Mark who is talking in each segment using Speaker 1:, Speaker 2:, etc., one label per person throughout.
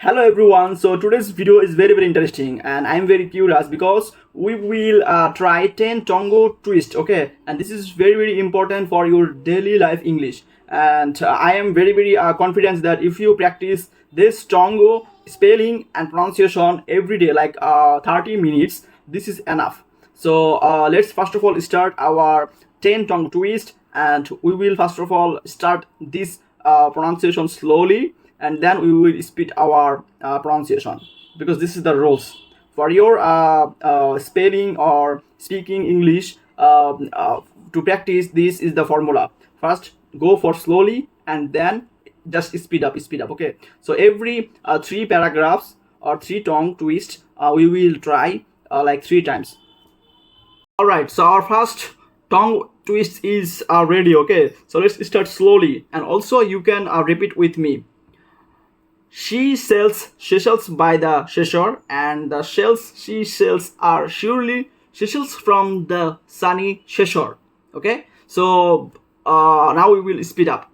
Speaker 1: Hello everyone. So today's video is very interesting and I'm very curious because we will try 10 tongue twist. Okay, and this is very important for your daily life English, and I am very confident that if you practice this tongue spelling and pronunciation every day like 30 minutes, this is enough. So let's first of all start our 10 tongue twist, and we will first of all start this pronunciation slowly, and then we will speed our pronunciation, because this is the rules for your spelling or speaking English. To practice, this is the formula. First go for slowly and then just speed up. Okay, so every three paragraphs or three tongue twist, we will try like 3 times. All right, so our first tongue twist is ready. Okay, so let's start slowly, and also you can repeat with me. She sells seashells by the seashore, and the shells she sells are surely seashells from the sunny seashore. Okay, so now we will speed up.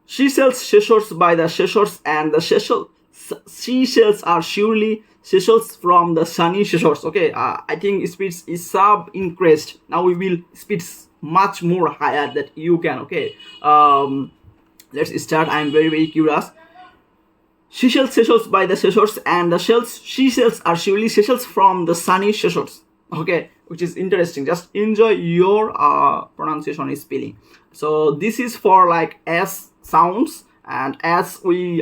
Speaker 1: She sells seashores by the seashores, and the seashells are surely seashells from the sunny seashores. Okay, I think speed is sub increased. Now we will speed much more higher that you can. Okay, let's start. I am very curious. She sells seashells by the seashores, and the she sells are surely seashells from the sunny seashores. Okay, which is interesting. Just enjoy your pronunciation spelling. So this is for like S sounds, and as we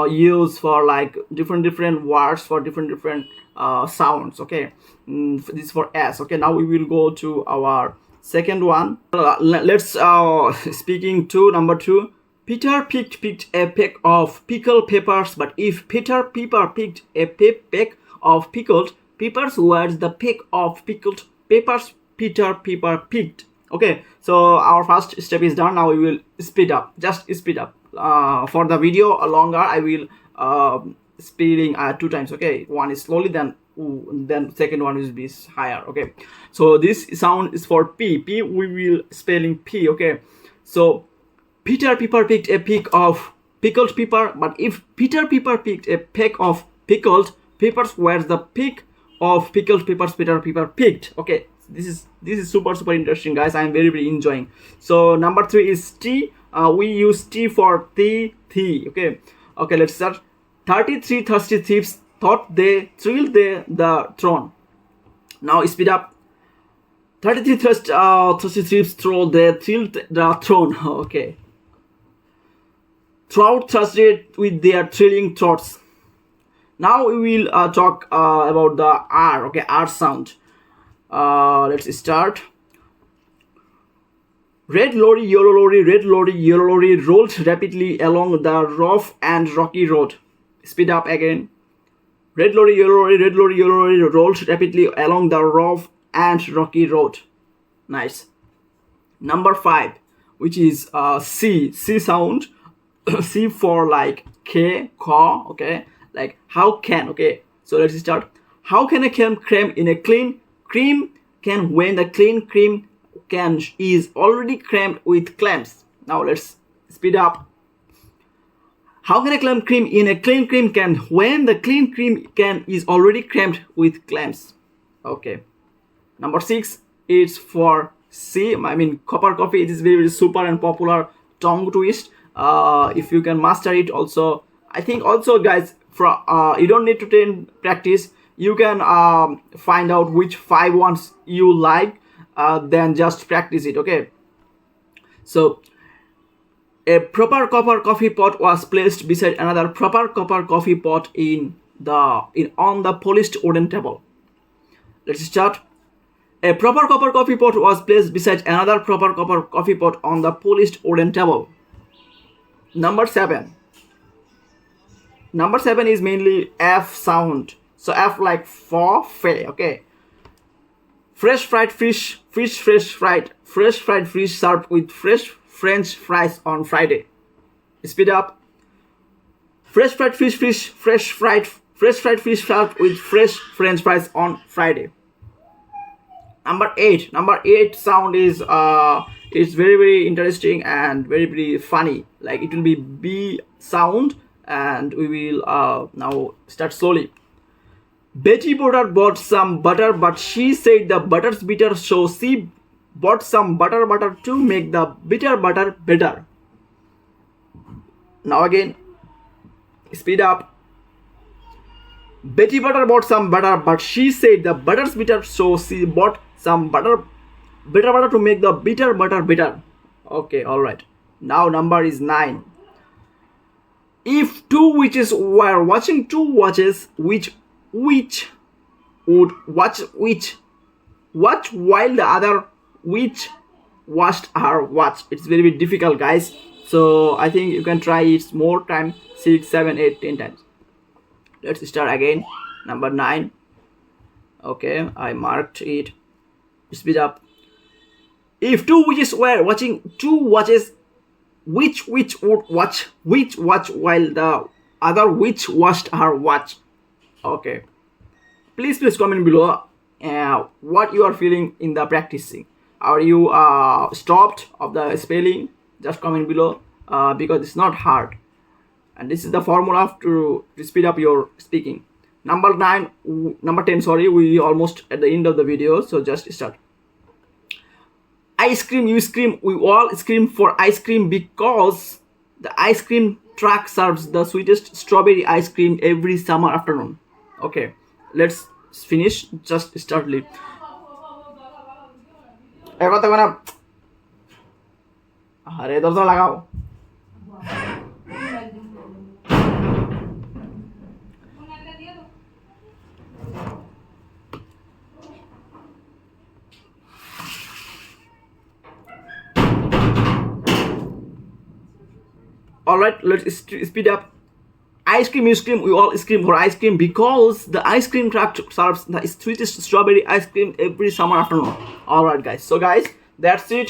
Speaker 1: use for like different words for different sounds. Okay, this is for S. Okay, now we will go to our second one. Let's speaking to number 2. Peter picked a peck of pickled peppers, but if Peter picked a peck of pickled peppers, where's the peck of pickled peppers Peter picked? Okay, so our first step is done. Now we will speed up. Just speed up. For the video longer, I will speeding 2 times. Okay, one is slowly, then second one will be higher. Okay, so this sound is for P. We will spelling P. Okay, so Peter picked a peck of pickled pepper, but if Peter picked a peck of pickled peppers, where's the peck of pickled peppers Peter picked? Okay, this is super interesting, guys. I'm very enjoying. So number 3 is T. We use T for the. Okay, let's start. 33 thirsty thieves thought they thrilled the throne. Now speed up. 33 thirsty thieves thrilled the throne. Okay. Trout thirsted with their thrilling thoughts. Now we will talk about the R. Okay, R sound. Let's start. Red lorry, yellow lorry, red lorry, yellow lorry rolled rapidly along the rough and rocky road. Speed up again. Red lorry, yellow lorry, red lorry, yellow lorry rolled rapidly along the rough and rocky road. Nice. Number 5, which is C sound. C for like K, ka. Okay, like how can. Okay, so let's start. How can a cream in a clean cream can when the clean cream can is already crammed with clams? Now let's speed up. How can a cream in a clean cream can when the clean cream can is already crammed with clams? Okay, number 6 is for C. I mean copper coffee. It is very super and popular tongue twist. If you can master it, also I think also, guys, from you don't need to practice. You can find out which 5 ones you like, then just practice it. Okay, so a proper copper coffee pot was placed beside another proper copper coffee pot on the polished wooden table. Let's start. A proper copper coffee pot was placed beside another proper copper coffee pot on the polished wooden table. Number 7 is mainly F sound. So F like for fe. Okay, fresh fried fish fresh fried fish served with fresh French fries on Friday. Speed up. Fresh fried fish fresh fried fish served with fresh French fries on Friday. Number 8 sound is it's very interesting and very funny. Like it will be B sound, and we will now start slowly. Betty Potter bought some butter, but she said the butter's bitter, so she bought some butter to make the bitter butter better. Now again, speed up. Betty Butter bought some butter, but she said the butter's bitter, so she bought some bitter butter to make the bitter butter better. Okay, all right. Now number is 9. If two witches were watching two watches, which would watch while the other witch watched her watch? It's very, very difficult, guys. So I think you can try it more time, 6, 7, 8, 10 times. Let's start again. Number 9. Okay, I marked it. Speed up. If two witches were watching two watches, which witch would watch while the other witch watched her watch? Okay, please comment below what you are feeling in the practicing. Are you stopped of the spelling? Just comment below because it's not hard, and this is the formula to speed up your speaking. Number 10, sorry, we almost at the end of the video, so just start. Ice cream, you scream, we all scream for ice cream because the ice cream truck serves the sweetest strawberry ice cream every summer afternoon. Okay, let's finish. Just start. আরে দরজা লাগাও। Alright, let's speed up. Ice cream, you scream, we all scream for ice cream because the ice cream truck serves the sweetest strawberry ice cream every summer afternoon. Alright guys, so guys, that's it.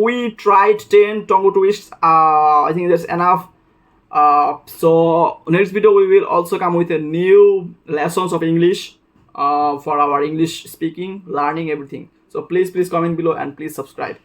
Speaker 1: We tried 10 tongue twists. I think that's enough. So next video we will also come with a new lessons of English for our English speaking, learning, everything. So please comment below and please subscribe.